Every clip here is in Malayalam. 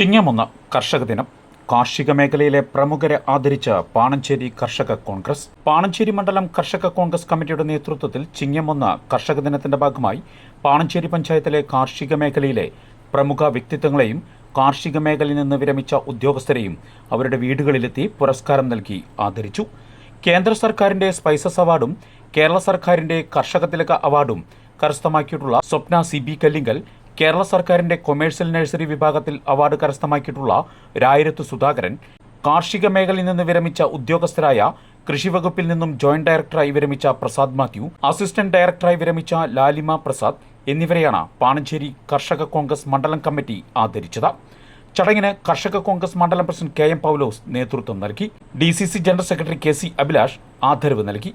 ചിങ്ങം 1 കർഷക ദിനം. കാർഷിക മേഖലയിലെ പ്രമുഖരെ ആദരിച്ച് പാണഞ്ചേരി കർഷക കോൺഗ്രസ്. പാണഞ്ചേരി മണ്ഡലം കർഷക കോൺഗ്രസ് കമ്മിറ്റിയുടെ നേതൃത്വത്തിൽ ചിങ്ങം 1 കർഷക ദിനത്തിന്റെ ഭാഗമായി പാണഞ്ചേരി പഞ്ചായത്തിലെ കാർഷിക മേഖലയിലെ പ്രമുഖ വ്യക്തിത്വങ്ങളെയും കാർഷിക മേഖലയിൽ നിന്ന് വിരമിച്ച ഉദ്യോഗസ്ഥരെയും അവരുടെ വീടുകളിലെത്തി പുരസ്കാരം നൽകി ആദരിച്ചു. കേന്ദ്ര സർക്കാരിന്റെ സ്പൈസസ് അവാർഡും കേരള സർക്കാരിന്റെ കർഷക തിലക അവാർഡും കരസ്ഥമാക്കിയിട്ടുള്ള സ്വപ്ന CB കല്ലിങ്കൽ, കേരള സർക്കാരിന്റെ കൊമേഴ്സ്യൽ നഴ്സറി വിഭാഗത്തിൽ അവാർഡ് കരസ്ഥമാക്കിയിട്ടുള്ള രായിരത്ത് സുധാകരൻ, കാർഷിക മേഖലയിൽ നിന്ന് വിരമിച്ച ഉദ്യോഗസ്ഥരായ കൃഷിവകുപ്പിൽ നിന്നും ജോയിന്റ് ഡയറക്ടറായി വിരമിച്ച പ്രസാദ് മാത്യു, അസിസ്റ്റന്റ് ഡയറക്ടറായി വിരമിച്ച ലാലിമ പ്രസാദ് എന്നിവരെയാണ് പാണഞ്ചേരി കർഷക കോൺഗ്രസ് മണ്ഡലം കമ്മിറ്റി ആദരിച്ചത്. ചടങ്ങിന് കർഷക കോൺഗ്രസ് മണ്ഡലം പ്രസിഡന്റ് KM പൗലോസ് നേതൃത്വം നൽകി. DCC general secretary KC Abhilash ആദരവ് നൽകി.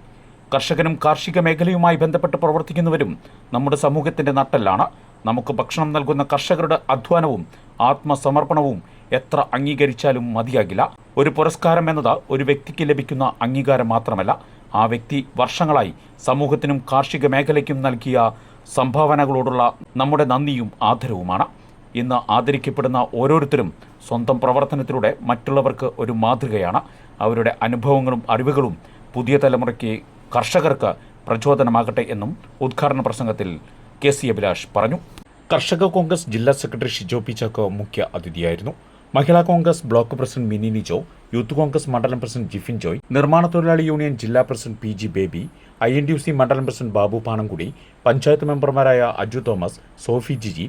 കർഷകനും കാർഷിക മേഖലയുമായി ബന്ധപ്പെട്ട് പ്രവർത്തിക്കുന്നവരും നമ്മുടെ സമൂഹത്തിന്റെ നട്ടെല്ലാണ്. നമുക്ക് ഭക്ഷണം നൽകുന്ന കർഷകരുടെ അധ്വാനവും ആത്മസമർപ്പണവും എത്ര അംഗീകരിച്ചാലും മതിയാകില്ല. ഒരു പുരസ്കാരം എന്നത് ഒരു വ്യക്തിക്ക് ലഭിക്കുന്ന അംഗീകാരം മാത്രമല്ല, ആ വ്യക്തി വർഷങ്ങളായി സമൂഹത്തിനും കാർഷിക മേഖലയ്ക്കും നൽകിയ സംഭാവനകളോടുള്ള നമ്മുടെ നന്ദിയും ആദരവുമാണ്. ഇന്ന് ആദരിക്കപ്പെടുന്ന ഓരോരുത്തരും സ്വന്തം പ്രവർത്തനത്തിലൂടെ മറ്റുള്ളവർക്ക് ഒരു മാതൃകയാണ്. അവരുടെ അനുഭവങ്ങളും അറിവുകളും പുതിയ തലമുറയ്ക്ക് കർഷകർക്ക് പ്രചോദനമാകട്ടെ എന്നും ഉദ്ഘാടന പ്രസംഗത്തിൽ KC അഭിലാഷ് പറഞ്ഞു. കർഷക കോൺഗ്രസ് ജില്ലാ സെക്രട്ടറി ഷിജോ പി ചാക്കോ മുഖ്യ അതിഥിയായിരുന്നു. Mahila Congress block president Mini Nijo, youth Congress മണ്ഡലം പ്രസിഡന്റ് ജിഫിൻ ജോയ്, നിർമ്മാണ തൊഴിലാളി യൂണിയൻ ജില്ലാ പ്രസിഡന്റ് PG ബേബി, INTUC മണ്ഡലം പ്രസിഡന്റ് ബാബു പാണംകുടി, പഞ്ചായത്ത് മെമ്പർമാരായ അജു തോമസ്, സോഫി ജിജി,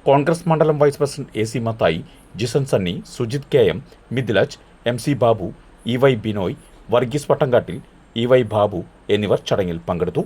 കോൺഗ്രസ് മണ്ഡലം vice president AC Mathai, Jisan Sunny, Sujith KM, Mithilaj, MC Babu, EY Binoy, Varghese Vattankattil, EY Babu എന്നിവർ ചടങ്ങിൽ പങ്കെടുത്തു.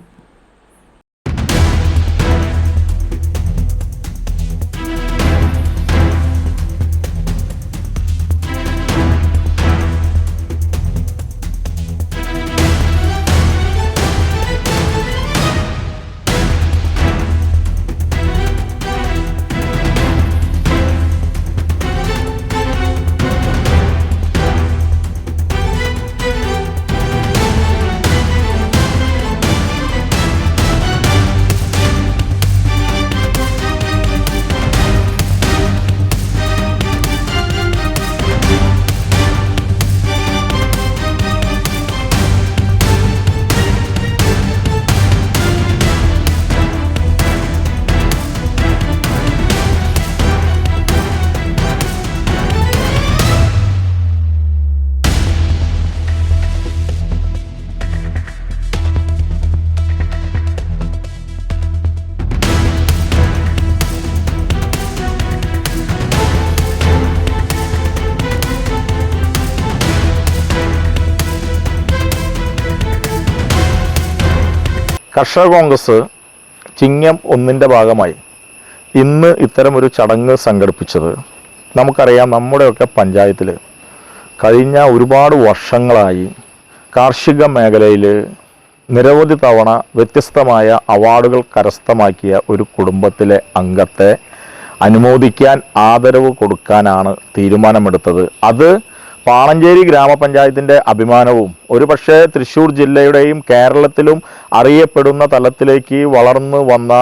കർഷക കോൺഗ്രസ് ചിങ്ങം 1 ഭാഗമായി ഇന്ന് ഇത്തരമൊരു ചടങ്ങ് സംഘടിപ്പിച്ചത്, നമുക്കറിയാം നമ്മുടെയൊക്കെ പഞ്ചായത്തിൽ കഴിഞ്ഞ ഒരുപാട് വർഷങ്ങളായി കാർഷിക മേഖലയിൽ നിരവധി തവണ വ്യത്യസ്തമായ അവാർഡുകൾ കരസ്ഥമാക്കിയ ഒരു കുടുംബത്തിലെ അംഗത്തെ അനുമോദിക്കാൻ ആദരവ് കൊടുക്കാനാണ് തീരുമാനമെടുത്തത്. അത് പാണഞ്ചേരി ഗ്രാമപഞ്ചായത്തിൻ്റെ അഭിമാനവും ഒരുപക്ഷെ തൃശ്ശൂർ ജില്ലയുടെയും കേരളത്തിലും അറിയപ്പെടുന്ന തലത്തിലേക്ക് വളർന്നു വന്ന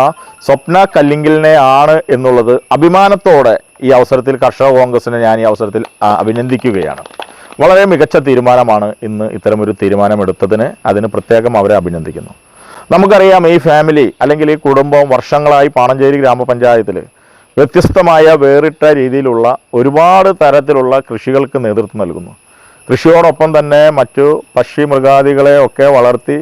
സ്വപ്ന കല്ലിങ്കലിനെ ആണ് എന്നുള്ളത് അഭിമാനത്തോടെ ഈ അവസരത്തിൽ കർഷക കോൺഗ്രസിനെ ഞാൻ ഈ അവസരത്തിൽ അഭിനന്ദിക്കുകയാണ്. വളരെ മികച്ച തീരുമാനമാണ് ഇന്ന് ഇത്തരമൊരു തീരുമാനമെടുത്തതിന്. അതിന് പ്രത്യേകം അവരെ അഭിനന്ദിക്കുന്നു. നമുക്കറിയാം ഈ ഫാമിലി അല്ലെങ്കിൽ ഈ കുടുംബം വർഷങ്ങളായി പാണഞ്ചേരി ഗ്രാമപഞ്ചായത്തിൽ വ്യത്യസ്തമായ വേറിട്ട രീതിയിലുള്ള ഒരുപാട് തരത്തിലുള്ള കൃഷികൾക്ക് നേതൃത്വം നൽകുന്നു. കൃഷിയോടൊപ്പം തന്നെ മറ്റു പക്ഷി മൃഗാദികളെ ഒക്കെ വളർത്തി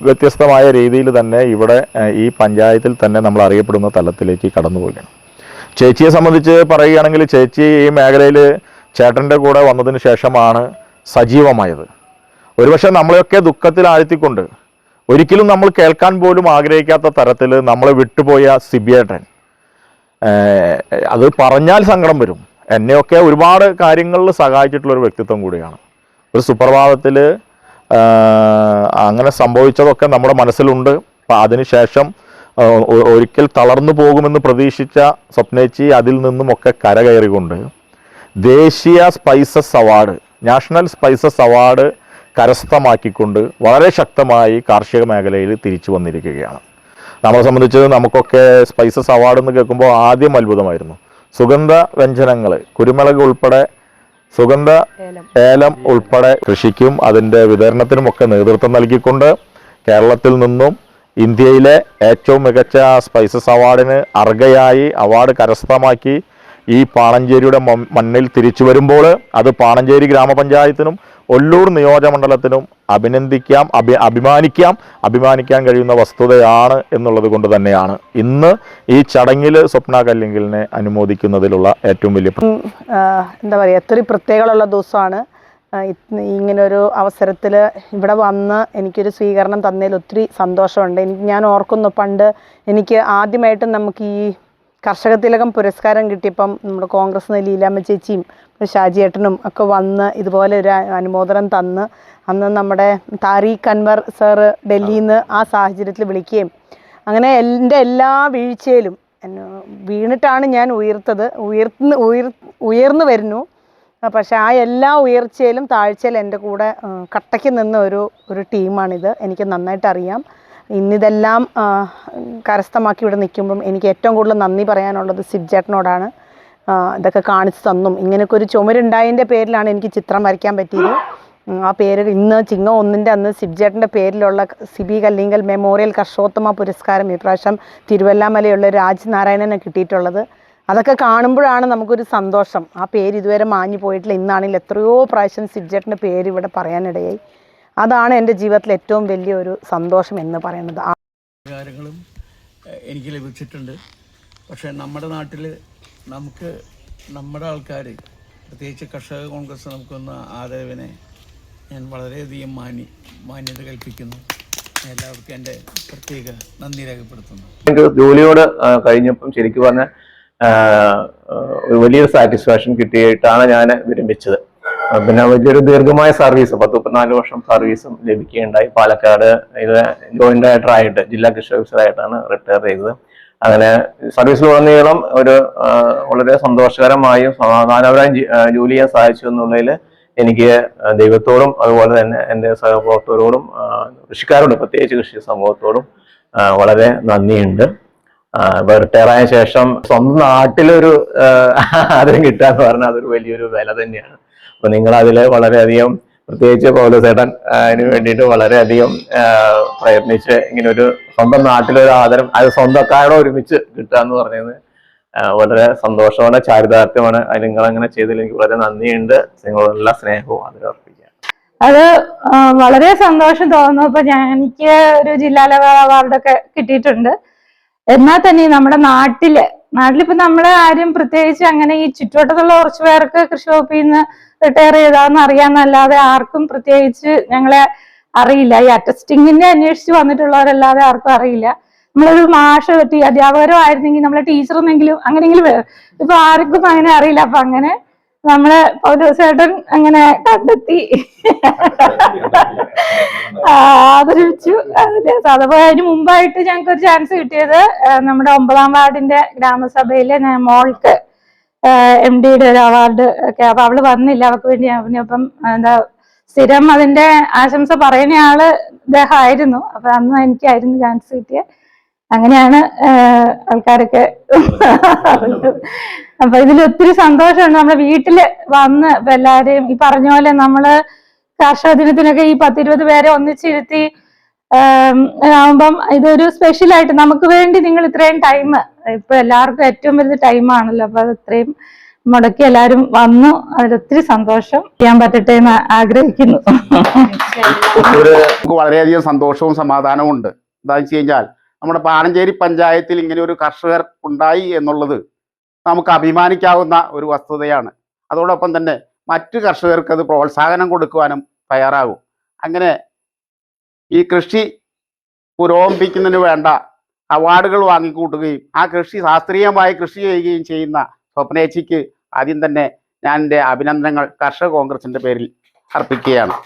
വ്യത്യസ്തമായ രീതിയിൽ തന്നെ ഇവിടെ ഈ പഞ്ചായത്തിൽ തന്നെ നമ്മൾ അറിയപ്പെടുന്ന തലത്തിലേക്ക് കടന്നു പോവുകയാണ്. ചേച്ചിയെ സംബന്ധിച്ച് പറയുകയാണെങ്കിൽ ചേച്ചി ഈ മേഖലയിൽ ചേട്ടൻ്റെ കൂടെ വന്നതിന് ശേഷമാണ് സജീവമായത്. ഒരുപക്ഷെ നമ്മളെയൊക്കെ ദുഃഖത്തിലാഴ്ത്തിക്കൊണ്ട് ഒരിക്കലും നമ്മൾ കേൾക്കാൻ പോലും ആഗ്രഹിക്കാത്ത തരത്തിൽ നമ്മളെ വിട്ടുപോയ സിബിയേട്ടൻ, അത് പറഞ്ഞാൽ സങ്കടം വരും. എന്നെയൊക്കെ ഒരുപാട് കാര്യങ്ങളിൽ സഹായിച്ചിട്ടുള്ളൊരു വ്യക്തിത്വം കൂടിയാണ്. ഒരു സുപ്രഭാതത്തിൽ അങ്ങനെ സംഭവിച്ചതൊക്കെ നമ്മുടെ മനസ്സിലുണ്ട്. അതിനുശേഷം ഒരിക്കൽ തളർന്നു പോകുമെന്ന് പ്രതീക്ഷിച്ച സ്വപ്നേച്ചി അതിൽ നിന്നുമൊക്കെ കരകയറിക്കൊണ്ട് ദേശീയ spices award, national spices award കരസ്ഥമാക്കിക്കൊണ്ട് വളരെ ശക്തമായി കാർഷിക മേഖലയിൽ തിരിച്ചു വന്നിരിക്കുകയാണ്. നമ്മളെ സംബന്ധിച്ച് നമുക്കൊക്കെ സ്പൈസസ് അവാർഡ് എന്ന് കേൾക്കുമ്പോൾ ആദ്യം അത്ഭുതമായിരുന്നു. സുഗന്ധ വ്യഞ്ജനങ്ങൾ, കുരുമുളക് ഉൾപ്പെടെ സുഗന്ധ ഏലം ഉൾപ്പെടെ കൃഷിക്കും അതിൻ്റെ വിതരണത്തിനുമൊക്കെ നേതൃത്വം നൽകിക്കൊണ്ട് കേരളത്തിൽ നിന്നും ഇന്ത്യയിലെ ഏറ്റവും മികച്ച സ്പൈസസ് അവാർഡിന് അർഹയായി അവാർഡ് കരസ്ഥമാക്കി ഈ പാണഞ്ചേരിയുടെ മണ്ണിൽ തിരിച്ചു വരുമ്പോൾ അത് പാണഞ്ചേരി ഗ്രാമപഞ്ചായത്തിനും ഒല്ലൂർ നിയോജകമണ്ഡലത്തിനും അഭിമാനിക്കാൻ കഴിയുന്ന വസ്തുതയാണ് എന്നുള്ളത് കൊണ്ട് തന്നെയാണ് ഇന്ന് ഈ ചടങ്ങിൽ സ്വപ്ന കല്ലിങ്കലിനെ അനുമോദിക്കുന്നതിലുള്ള ഏറ്റവും വലിയ എന്താ പറയുക, എത്ര പ്രത്യേകതയുള്ള ദിവസമാണ്. ഇങ്ങനൊരു അവസരത്തിൽ ഇവിടെ വന്ന് എനിക്കൊരു സ്വീകരണം തന്നതിൽ ഒത്തിരി സന്തോഷമുണ്ട്. ഞാൻ ഓർക്കുന്നു, പണ്ട് എനിക്ക് ആദ്യമായിട്ടും നമുക്ക് ഈ കർഷക തിലകം പുരസ്കാരം കിട്ടിയപ്പം നമ്മുടെ കോൺഗ്രസ് ലീലാമ്മ ചേച്ചിയും ഷാജിയേട്ടനും ഒക്കെ വന്ന് ഇതുപോലെ ഒരു അനുമോദനം തന്ന്, അന്ന് നമ്മുടെ താരിഖ് അൻവർ സാറ് ഡൽഹിയിൽ നിന്ന് ആ സാഹചര്യത്തിൽ വിളിക്കുകയും അങ്ങനെ എൻ്റെ എല്ലാ വീഴ്ചയിലും വീണിട്ടാണ് ഞാൻ ഉയർന്നു വരുന്നു. പക്ഷെ ആ എല്ലാ ഉയർച്ചയിലും താഴ്ചയിലും എൻ്റെ കൂടെ കട്ടയ്ക്ക് നിന്ന ഒരു ടീമാണിത്. എനിക്ക് നന്നായിട്ട് അറിയാം. ഇന്നിതെല്ലാം കരസ്ഥമാക്കി ഇവിടെ നിൽക്കുമ്പം എനിക്ക് ഏറ്റവും കൂടുതൽ നന്ദി പറയാനുള്ളത് സിബ്-ചേട്ടനോടാണ്. ഇതൊക്കെ കാണിച്ചു തന്നും ഇങ്ങനെയൊക്കെ ഒരു ചുമരുണ്ടായതിൻ്റെ പേരിലാണ് എനിക്ക് ചിത്രം വരയ്ക്കാൻ പറ്റിയത്. ആ പേര് ഇന്ന് ചിങ്ങം 1 അന്ന് സിബ്-ചേട്ടൻ്റെ പേരിലുള്ള സിബി കല്ലിങ്കൽ മെമ്മോറിയൽ കർഷകോത്തമ പുരസ്കാരം ഇപ്രാവശ്യം തിരുവല്ലാമലയുള്ള രാജ്നാരായണന് കിട്ടിയിട്ടുള്ളത്. അതൊക്കെ കാണുമ്പോഴാണ് നമുക്കൊരു സന്തോഷം. ആ പേര് ഇതുവരെ മാഞ്ഞു പോയിട്ടില്ല. ഇന്നാണെങ്കിൽ എത്രയോ പ്രാവശ്യം സിബ്-ചേട്ടൻ്റെ പേര് ഇവിടെ പറയാനിടയായി. അതാണ് എൻ്റെ ജീവിതത്തിൽ ഏറ്റവും വലിയൊരു സന്തോഷം എന്ന് പറയുന്നത്. കാര്യങ്ങളും എനിക്ക് ലഭിച്ചിട്ടുണ്ട്. പക്ഷേ നമ്മുടെ നാട്ടിൽ നമ്മുടെ ആൾക്കാർ, പ്രത്യേകിച്ച് കർഷക കോൺഗ്രസ് നമുക്കൊന്ന് ആദരവിനെ ഞാൻ വളരെയധികം മാന്യത കൽപ്പിക്കുന്നു. എല്ലാവർക്കും എൻ്റെ പ്രത്യേക നന്ദി രേഖപ്പെടുത്തുന്നു. എനിക്ക് ജോലിയോട് കഴിഞ്ഞപ്പം ശരിക്കും പറഞ്ഞാൽ ഒരു വലിയൊരു സാറ്റിസ്ഫാക്ഷൻ കിട്ടിയിട്ടാണ് ഞാൻ വിരമിച്ചത്. പിന്നെ വലിയൊരു ദീർഘമായ സർവീസ് 10-14 വർഷം സർവീസും ലഭിക്കുകയുണ്ടായി. പാലക്കാട് ഇത് ജോയിന്റ് ഡയറക്ടറായിട്ട് ജില്ലാ കൃഷി ഓഫീസറായിട്ടാണ് റിട്ടയർ ചെയ്തത്. അങ്ങനെ സർവീസിലുടനീളം ഒരു വളരെ സന്തോഷകരമായും സമാധാനപരമായും ജോലി ചെയ്യാൻ സാധിച്ചു എന്നുള്ളതിൽ എനിക്ക് ദൈവത്തോടും അതുപോലെ തന്നെ എൻ്റെ സഹപ്രവർത്തകരോടും കൃഷിക്കാരോടും പ്രത്യേകിച്ച് കൃഷി സമൂഹത്തോടും വളരെ നന്ദിയുണ്ട്. റിട്ടയറായ ശേഷം സ്വന്തം നാട്ടിലൊരു ആദരം കിട്ടുക എന്ന് പറഞ്ഞാൽ അതൊരു വലിയൊരു വില തന്നെയാണ്. അപ്പൊ നിങ്ങൾ അതിൽ വളരെയധികം, പ്രത്യേകിച്ച് പൗലോസേട്ടൻ അതിന് വേണ്ടിയിട്ട് വളരെയധികം പ്രയത്നിച്ച് ഇങ്ങനെ ഒരു സ്വന്തം നാട്ടിലൊരു ആദരം അത് സ്വന്തക്കാരോട് ഒരുമിച്ച് കിട്ടുക എന്ന് പറയുന്നത് വളരെ സന്തോഷമാണ്, ചാരിതാർത്ഥ്യമാണ്. അത് നിങ്ങളങ്ങനെ ചെയ്തതിൽ എനിക്ക് വളരെ നന്ദിയുണ്ട്. നിങ്ങളോടുള്ള സ്നേഹവും അതിലർപ്പിക്കുക. അത് വളരെ സന്തോഷം തോന്നുന്നു. ഇപ്പൊ എനിക്ക് ഒരു ജില്ലാ ലെവൽ അവാർഡൊക്കെ കിട്ടിയിട്ടുണ്ട്. എന്നാൽ തന്നെ നമ്മുടെ നാട്ടിലിപ്പോ നമ്മളെ ആരും പ്രത്യേകിച്ച് അങ്ങനെ ഈ ചുറ്റുവട്ടത്തുള്ള കുറച്ച് പേർക്ക് കൃഷി വകുപ്പിൽ നിന്ന് റിട്ടയർ ചെയ്താന്ന് അറിയാന്നല്ലാതെ ആർക്കും പ്രത്യേകിച്ച് ഞങ്ങളെ അറിയില്ല. ഈ അറ്റസ്റ്റിങ്ങിന്റെ അന്വേഷിച്ച് വന്നിട്ടുള്ളവരല്ലാതെ ആർക്കും അറിയില്ല. നമ്മളൊരു മാഷ് അധ്യാപകരോ ആയിരുന്നെങ്കിൽ നമ്മളെ ടീച്ചറെന്നെങ്കിലും അങ്ങനെയെങ്കിലും ഇപ്പൊ ആർക്കും അങ്ങനെ അറിയില്ല. അപ്പൊ അങ്ങനെ നമ്മളെ പൗലോസേട്ടൻ അങ്ങനെ കണ്ടെത്തി ആദരിച്ചു. അഥവാ അതിന് മുമ്പായിട്ട് ഞങ്ങൾക്ക് ഒരു ചാൻസ് കിട്ടിയത് നമ്മുടെ 9ാം വാർഡിന്റെ ഗ്രാമസഭയിലെ മോൾക്ക് MD-യുടെ ഒരു അവാർഡ് ഒക്കെ. അപ്പൊ അവള് വന്നില്ല, അവൾക്ക് വേണ്ടി അപ്പം എന്താ സ്ഥിരം അതിന്റെ ആശംസ പറയുന്ന ആള് ഇദ്ദേഹം ആയിരുന്നു. അപ്പൊ അന്ന് എനിക്കായിരുന്നു ചാൻസ് കിട്ടിയത്. അങ്ങനെയാണ് ആൾക്കാരൊക്കെ. അപ്പൊ ഇതിൽ ഒത്തിരി സന്തോഷമുണ്ട്. നമ്മുടെ വീട്ടില് വന്ന് ഇപ്പൊ എല്ലാരെയും ഈ പറഞ്ഞ പോലെ നമ്മള് കർഷക ദിനത്തിനൊക്കെ ഈ 10-20 പേരെ ഒന്നിച്ചിരുത്തി ആവുമ്പം ഇതൊരു സ്പെഷ്യലായിട്ട് നമുക്ക് വേണ്ടി നിങ്ങൾ ഇത്രയും ടൈം, ഇപ്പൊ എല്ലാവർക്കും ഏറ്റവും വലിയ ടൈമാണല്ലോ. അപ്പൊ അത് ഇത്രയും മുടക്കി എല്ലാരും വന്നു. അതിലൊത്തിരി സന്തോഷം ചെയ്യാൻ പറ്റട്ടെ എന്ന് ആഗ്രഹിക്കുന്നു. നമുക്ക് വളരെയധികം സന്തോഷവും സമാധാനവും ഉണ്ട്. എന്താണെന്ന് വെച്ച് കഴിഞ്ഞാൽ നമ്മുടെ പാണഞ്ചേരി പഞ്ചായത്തിൽ ഇങ്ങനെ ഒരു കർഷകർ ഉണ്ടായി എന്നുള്ളത് നമുക്ക് അഭിമാനിക്കാവുന്ന ഒരു വസ്തുതയാണ്. അതോടൊപ്പം തന്നെ മറ്റു കർഷകർക്ക് അത് പ്രോത്സാഹനം കൊടുക്കുവാനും തയ്യാറാകും. അങ്ങനെ ഈ കൃഷി പുരോഗമിപ്പിക്കുന്നതിന് വേണ്ട അവാർഡുകൾ വാങ്ങിക്കൂട്ടുകയും ആ കൃഷി ശാസ്ത്രീയമായി കൃഷി ചെയ്യുകയും ചെയ്യുന്ന സ്വപ്നേച്ചിക്ക് ആദ്യം തന്നെ ഞാൻ എൻ്റെ അഭിനന്ദനങ്ങൾ കർഷക കോൺഗ്രസിൻ്റെ പേരിൽ അർപ്പിക്കുകയാണ്.